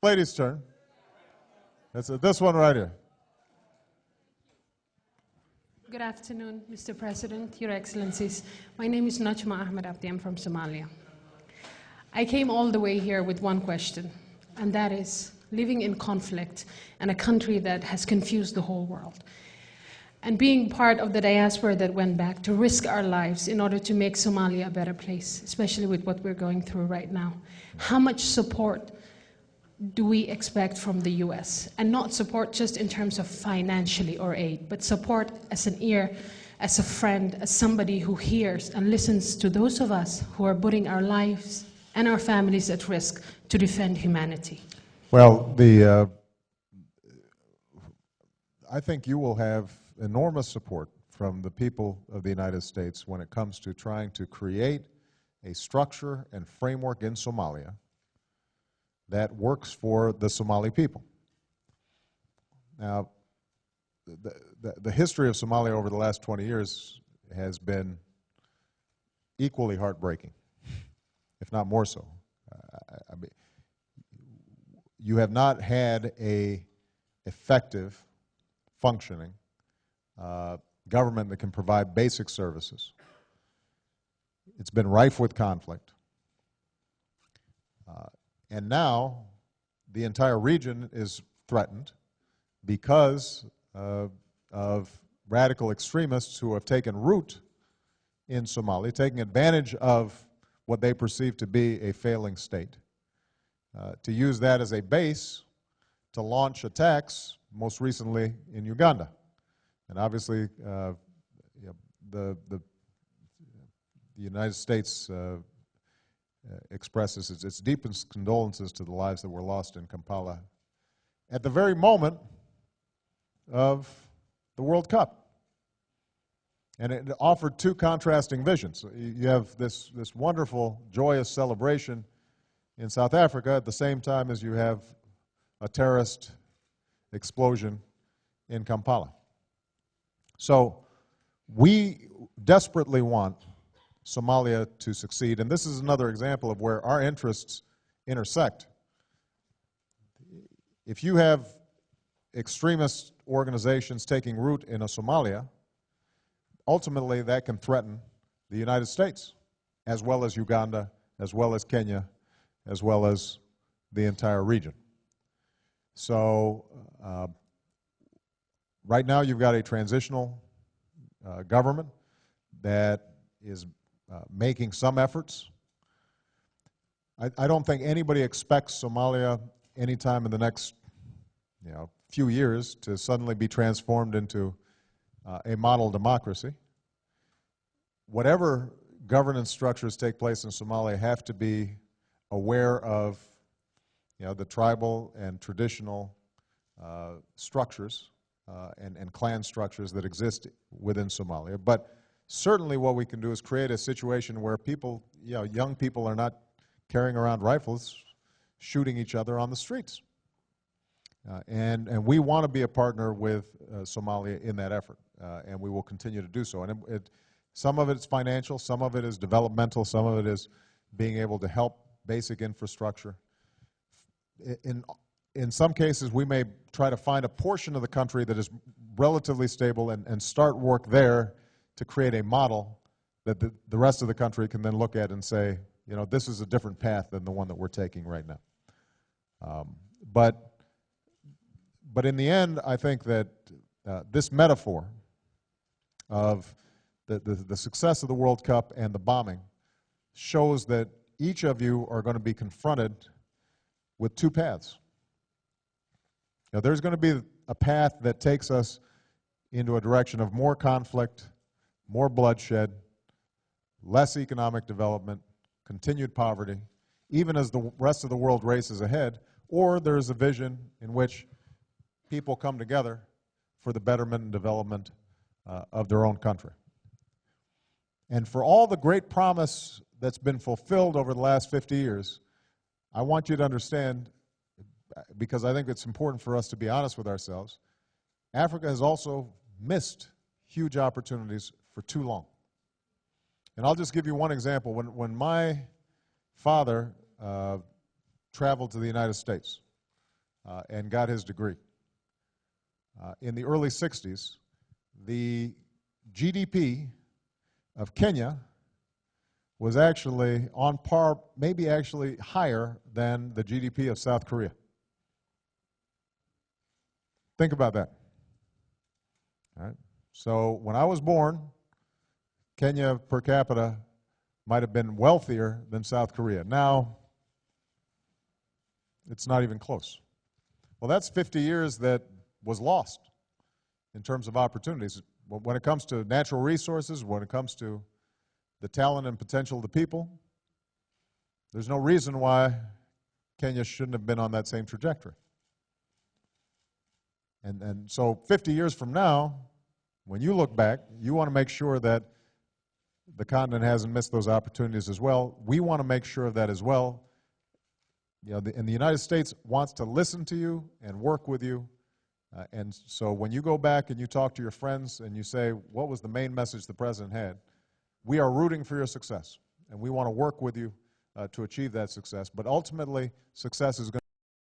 Lady's turn. That's this one right here. Good afternoon, Mr. President, Your Excellencies. My name is Najma Ahmed Abdi. I'm from Somalia. I came all the way here with one question, and that is living in conflict in a country that has confused the whole world, and being part of the diaspora that went back to risk our lives in order to make Somalia a better place, especially with what we're going through right now. How much support do we expect from the US? And not support just in terms of financially or aid, but support as an ear, as a friend, as somebody who hears and listens to those of us who are putting our lives and our families at risk to defend humanity. Well, I think you will have enormous support from the people of the United States when it comes to trying to create a structure and framework in Somalia that works for the Somali people. Now, the history of Somalia over the last 20 years has been equally heartbreaking, if not more so. I mean, you have not had an effective, functioning government that can provide basic services. It's been rife with conflict. And now the entire region is threatened because of radical extremists who have taken root in Somalia, taking advantage of what they perceive to be a failing state, to use that as a base to launch attacks, most recently in Uganda. And obviously, the United States expresses its deepest condolences to the lives that were lost in Kampala at the very moment of the World Cup. And it offered two contrasting visions. You have this wonderful, joyous celebration in South Africa at the same time as you have a terrorist explosion in Kampala. So we desperately want Somalia to succeed, and this is another example of where our interests intersect. If you have extremist organizations taking root in Somalia, ultimately that can threaten the United States, as well as Uganda, as well as Kenya, as well as the entire region. So right now you've got a transitional government that is making some efforts. I don't think anybody expects Somalia anytime in the next few years to suddenly be transformed into a model democracy. Whatever governance structures take place in Somalia have to be aware of the tribal and traditional structures and clan structures that exist within Somalia. But certainly what we can do is create a situation where people, young people are not carrying around rifles shooting each other on the streets. And we want to be a partner with Somalia in that effort, and we will continue to do so. And some of it is financial, some of it is developmental, some of it is being able to help basic infrastructure. In some cases, we may try to find a portion of the country that is relatively stable and start work there to create a model that the rest of the country can then look at and say, this is a different path than the one that we're taking right now. But in the end, I think that this metaphor of the success of the World Cup and the bombing shows that each of you are going to be confronted with two paths. There's going to be a path that takes us into a direction of more conflict, more bloodshed, less economic development, continued poverty, even as the rest of the world races ahead, or there's a vision in which people come together for the betterment and development of their own country. And for all the great promise that's been fulfilled over the last 50 years, I want you to understand, because I think it's important for us to be honest with ourselves, Africa has also missed huge opportunities for too long. And I'll just give you one example. When my father traveled to the United States, and got his degree. In the early 60s, the GDP of Kenya was actually on par, maybe actually higher than the GDP of South Korea. Think about that. All right. So when I was born, Kenya per capita might have been wealthier than South Korea. Now, it's not even close. Well, that's 50 years that was lost in terms of opportunities. When it comes to natural resources, when it comes to the talent and potential of the people, there's no reason why Kenya shouldn't have been on that same trajectory. And so 50 years from now, when you look back, you want to make sure that the continent hasn't missed those opportunities as well. We want to make sure of that as well. You know, and the United States wants to listen to you and work with you. And so when you go back and you talk to your friends and you say, what was the main message the President had? We are rooting for your success, and we want to work with you to achieve that success. But ultimately, success is going to